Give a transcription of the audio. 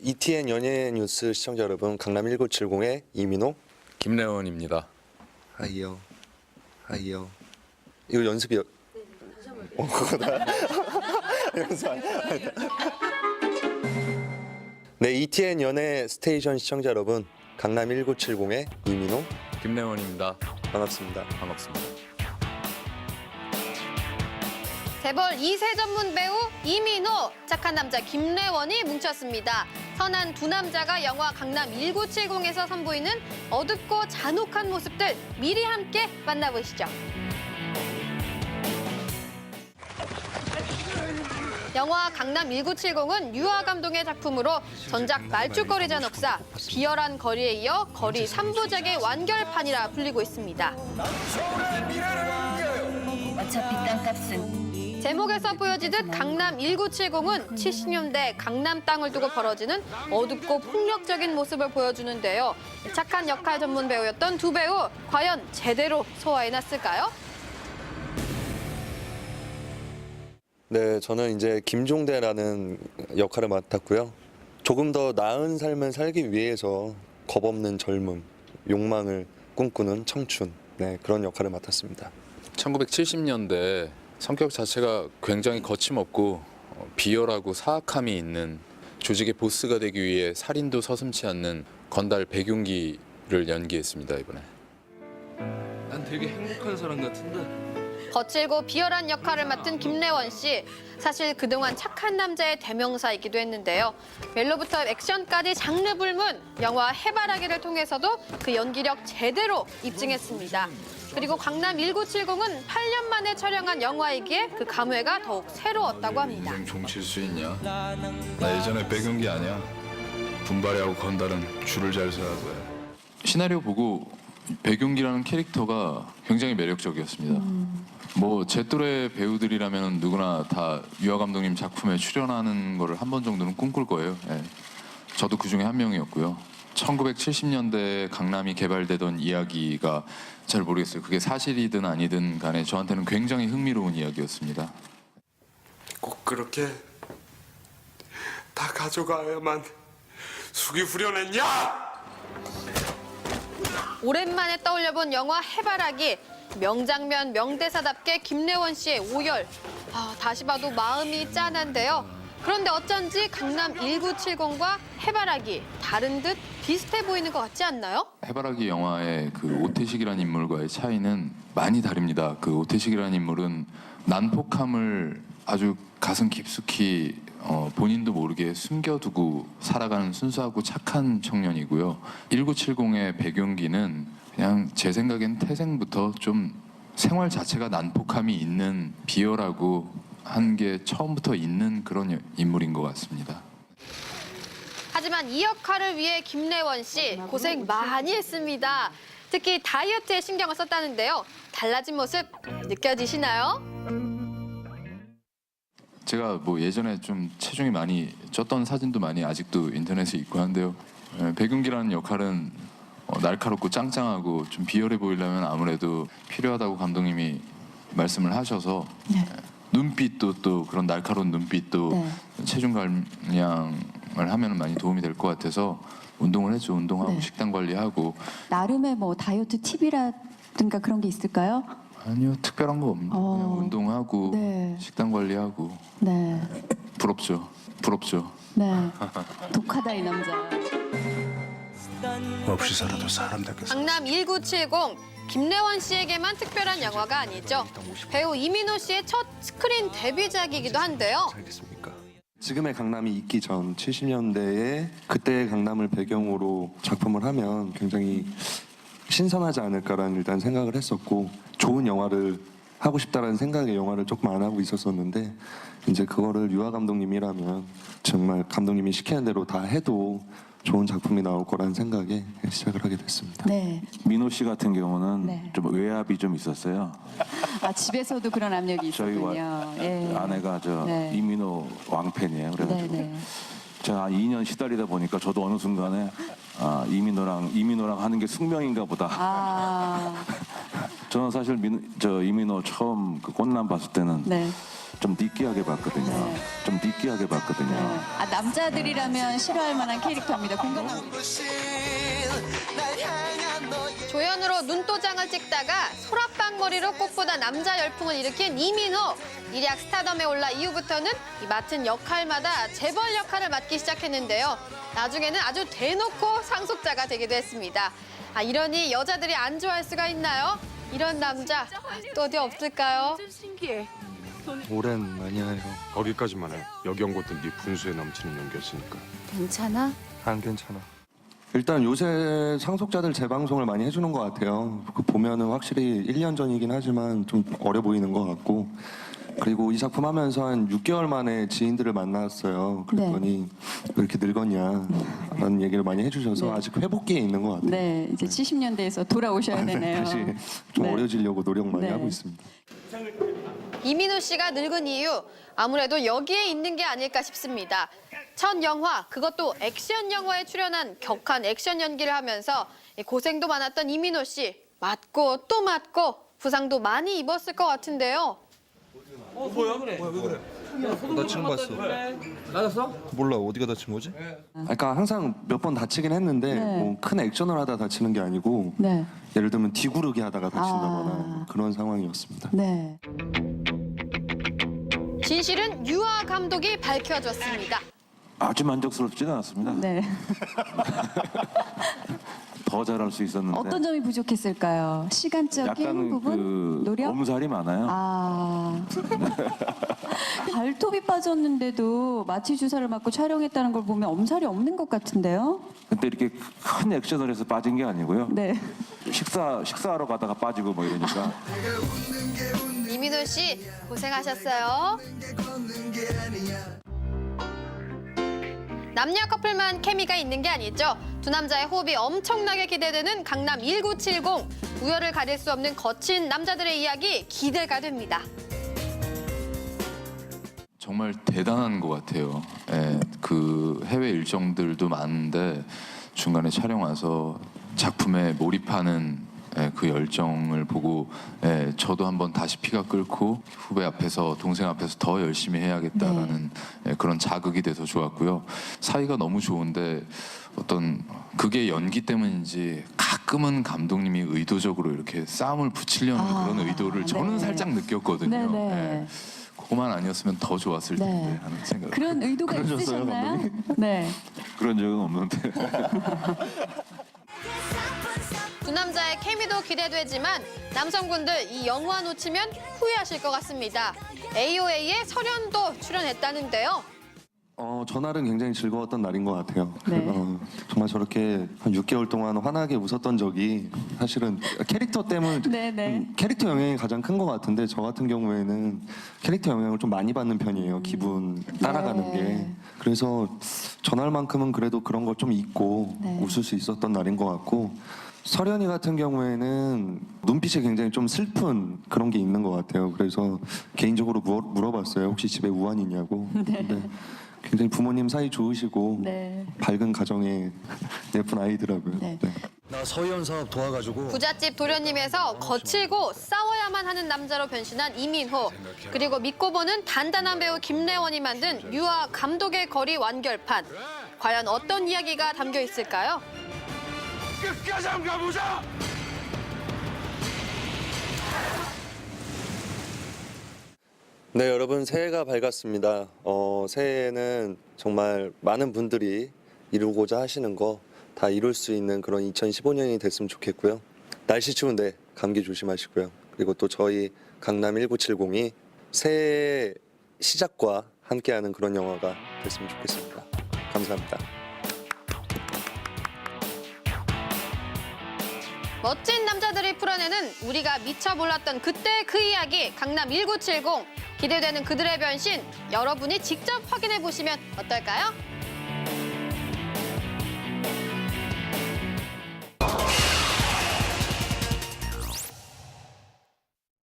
ETN 연예 뉴스 시청자 여러분, 강남 1970의 이민호, 김래원입니다. 하이요. 이거 연습이요? 그거다. 연습. 네, ETN 연예 스테이션 시청자 여러분, 강남 1970의 이민호, 김래원입니다. 반갑습니다. 반갑습니다. 재벌 2세 전문 배우 이민호, 착한 남자 김래원이 뭉쳤습니다. 선한 두 남자가 영화 강남 1970에서 선보이는 어둡고 잔혹한 모습들 미리 함께 만나보시죠. 영화 강남 1970은 유아 감독의 작품으로 전작 말죽거리 잔혹사, 비열한 거리에 이어 거리 3부작의 완결판이라 불리고 있습니다. 어차피 땅값은 제목에서 보여지듯 강남 1970은 70년대 강남 땅을 두고 벌어지는 어둡고 폭력적인 모습을 보여주는데요. 착한 역할 전문 배우였던 두 배우, 과연 제대로 소화해놨을까요? 네, 저는 이제 김종대라는 역할을 맡았고요. 조금 더 나은 삶을 살기 위해서 겁없는 젊음, 욕망을 꿈꾸는 청춘, 네, 그런 역할을 맡았습니다. 1970년대 성격 자체가 굉장히 거침없고 비열하고 사악함이 있는, 조직의 보스가 되기 위해 살인도 서슴지 않는 건달 백윤기를 연기했습니다, 이번에. 난 되게 행복한 사람 같은데. 거칠고 비열한 역할을 맡은 김래원 씨. 사실 그동안 착한 남자의 대명사이기도 했는데요. 멜로부터 액션까지 장르 불문, 영화 해바라기를 통해서도 그 연기력 제대로 입증했습니다. 그리고 강남 1970은 8년 만에 촬영한 영화이기에 그 감회가 더욱 새로웠다고 합니다. 인생 종칠 수 있냐? 나 예전에 백윤기 아니야. 분발이하고 건달은 줄을 잘 서야 돼. 시나리오 보고 백윤기라는 캐릭터가 굉장히 매력적이었습니다. 뭐 제 또래 배우들이라면 누구나 다 유아 감독님 작품에 출연하는 거를 한 번 정도는 꿈꿀 거예요. 예. 저도 그 중에 한 명이었고요. 1970년대 강남이 개발되던 이야기가 잘 모르겠어요. 그게 사실이든 아니든 간에 저한테는 굉장히 흥미로운 이야기였습니다. 꼭 그렇게 다 가져가야만 숙이 후련했냐? 오랜만에 떠올려본 영화 해바라기. 명장면 명대사답게 김래원 씨의 오열. 다시 봐도 마음이 짠한데요. 그런데 어쩐지 강남 1970과 해바라기 다른 듯 비슷해 보이는 것 같지 않나요? 해바라기 영화의 그 오태식이라는 인물과의 차이는 많이 다릅니다. 그 오태식이라는 인물은 난폭함을 아주 가슴 깊숙이 본인도 모르게 숨겨두고 살아가는 순수하고 착한 청년이고요. 1970의 백윤기는 그냥 제 생각엔 태생부터 좀 생활 자체가 난폭함이 있는, 비열하고 한 게 처음부터 있는 그런 인물인 것 같습니다. 하지만 이 역할을 위해 김래원 씨 고생 많이 했습니다. 특히 다이어트에 신경을 썼다는데요. 달라진 모습 느껴지시나요? 제가 뭐 예전에 좀 체중이 많이 쪘던 사진도 많이 아직도 인터넷에 있고 한데요. 백윤기라는 역할은 날카롭고 짱짱하고 좀 비열해 보이려면 아무래도 필요하다고 감독님이 말씀을 하셔서 눈빛도 또 그런 날카로운 눈빛도 체중 감량을 하면 많이 도움이 될 것 같아서 운동을 했죠. 운동하고 식단 관리하고. 나름의 뭐 다이어트 팁이라든가 그런 게 있을까요? 아니요, 특별한 거 없는데 그냥 운동하고 식단 관리하고. 네. 부럽죠. 네. 독하다 이 남자. 없이 살아도 사람답게 살아. 강남 1970. 김래원 씨에게만 특별한 영화가 아니죠. 배우 이민호 씨의 첫 스크린 데뷔작이기도 한데요. 지금의 강남이 있기 전 70년대에 그때의 강남을 배경으로 작품을 하면 굉장히 신선하지 않을까라는 일단 생각을 했었고, 좋은 영화를 하고 싶다라는 생각에 영화를 조금 안 하고 있었었는데, 이제 그거를 유아 감독님이라면 정말 감독님이 시키는 대로 다 해도 좋은 작품이 나올 거라는 생각에 시작을 하게 됐습니다. 네. 민호 씨 같은 경우는 좀 외압이 좀 있었어요. 집에서도 그런 압력이 저희 있었군요. 예. 아내가 이민호 왕팬이에요. 그래가지고 제가 한 2년 시달리다 보니까 저도 어느 순간에 이민호랑 하는 게 숙명인가 보다. 저는 사실 이민호 처음 그 꽃남 봤을 때는 좀 느끼하게 봤거든요. 네. 좀 느끼하게 봤거든요. 네. 아, 남자들이라면 싫어할 만한 캐릭터입니다. 공감합니다. 조연으로 눈도장을 찍다가 소라빵머리로 꽃보다 남자 열풍을 일으킨 이민호. 일약 스타덤에 올라 이후부터는 이 맡은 역할마다 재벌 역할을 맡기 시작했는데요. 나중에는 아주 대놓고 상속자가 되기도 했습니다. 아, 이러니 여자들이 안 좋아할 수가 있나요? 이런 남자 또 어디 없을까요? 오랜만이에요. 거기까지만 해. 여기 온 것도 네 분수에 넘치는 연기였으니까. 괜찮아? 안 괜찮아. 일단 요새 상속자들 재방송을 많이 해주는 것 같아요. 그 보면은 확실히 1년 전이긴 하지만 좀 어려 보이는 것 같고, 그리고 이 작품 하면서 한 6개월 만에 지인들을 만났어요. 그랬더니 왜 이렇게 늙었냐라는 얘기를 많이 해주셔서 네. 아직 회복기에 있는 것 같아요. 네, 이제 70년대에서 돌아오셔야 되네요. 다시 좀 네. 어려지려고 노력 많이 네. 하고 있습니다. 이민호 씨가 늙은 이유 아무래도 여기에 있는 게 아닐까 싶습니다. 첫 영화, 그것도 액션 영화에 출연한 격한 액션 연기를 하면서 고생도 많았던 이민호 씨. 맞고 또 맞고 부상도 많이 입었을 것 같은데요. 다친 거 봤어. 나갔어? 몰라, 어디가 다친 거지? 그러니까 항상 몇 번 다치긴 했는데 네. 뭐 큰 액션을 하다 다치는 게 아니고 네. 예를 들면 뒤구르기 하다가 다친다거나 아. 그런 상황이었습니다. 네. 진실은 유아 감독이 밝혀줬습니다. 아주 만족스럽지는 않았습니다. 네. 더 잘할 수 있었는데 어떤 점이 부족했을까요? 시간적인 약간 부분? 그 노력? 엄살이 많아요. 아. 발톱이 빠졌는데도 마취 주사를 맞고 촬영했다는 걸 보면 엄살이 없는 것 같은데요? 근데 이렇게 큰 액션을 해서 빠진 게 아니고요. 네. 식사하러 가다가 빠지고 뭐 이러니까 이민호 씨 고생하셨어요. 남녀 커플만 케미가 있는 게 아니죠. 두 남자의 호흡이 엄청나게 기대되는 강남 1970. 우열을 가릴 수 없는 거친 남자들의 이야기 기대가 됩니다. 정말 대단한 것 같아요. 예, 그 해외 일정들도 많은데 중간에 촬영 와서 작품에 몰입하는 그 열정을 보고 저도 한번 다시 피가 끓고 후배 앞에서 동생 앞에서 더 열심히 해야겠다라는 그런 자극이 돼서 좋았고요. 사이가 너무 좋은데 어떤 그게 연기 때문인지 가끔은 감독님이 의도적으로 이렇게 싸움을 붙이려는 그런 의도를 저는 네. 살짝 느꼈거든요. 네네. 그거만 아니었으면 더 좋았을 텐데 네. 하는 생각. 그런 의도가 그러셨어요, 있으셨나요? 감독님? 네. 그런 적은 없는데 두 남자의 케미도 기대되지만 남성분들 이 영화 놓치면 후회하실 것 같습니다. AOA의 설현도 출연했다는데요. 전날은 굉장히 즐거웠던 날인 것 같아요. 네. 정말 저렇게 한 6개월 동안 환하게 웃었던 적이 사실은 캐릭터 때문에 네네. 캐릭터 영향이 가장 큰 것 같은데 저 같은 경우에는 캐릭터 영향을 좀 많이 받는 편이에요. 기분 따라가는 네. 게. 그래서 전날만큼은 그래도 그런 거 좀 잊고 네. 웃을 수 있었던 날인 것 같고 설현이 같은 경우에는 눈빛이 굉장히 좀 슬픈 그런 게 있는 것 같아요. 그래서 개인적으로 물어봤어요. 혹시 집에 우환 있냐고. 근데 굉장히 부모님 사이 좋으시고 네. 밝은 가정의 예쁜 아이더라고요. 네. 네. 나 서희연 사업 도와가지고 부잣집 도련님에서 거칠고 싸워야만 하는 남자로 변신한 이민호. 그리고 믿고 보는 단단한 배우 김래원이 만든 유아 감독의 거리 완결판. 과연 어떤 이야기가 담겨 있을까요? 끝까지 한번 가보자. 네, 여러분 새해가 밝았습니다. 새해에는 정말 많은 분들이 이루고자 하시는 거 다 이룰 수 있는 그런 2015년이 됐으면 좋겠고요. 날씨 추운데 감기 조심하시고요. 그리고 또 저희 강남 1970이 새해 시작과 함께하는 그런 영화가 됐으면 좋겠습니다. 감사합니다. 멋진 남자들이 풀어내는 우리가 미처 몰랐던 그때 그 이야기 강남 1970. 기대되는 그들의 변신 여러분이 직접 확인해 보시면 어떨까요?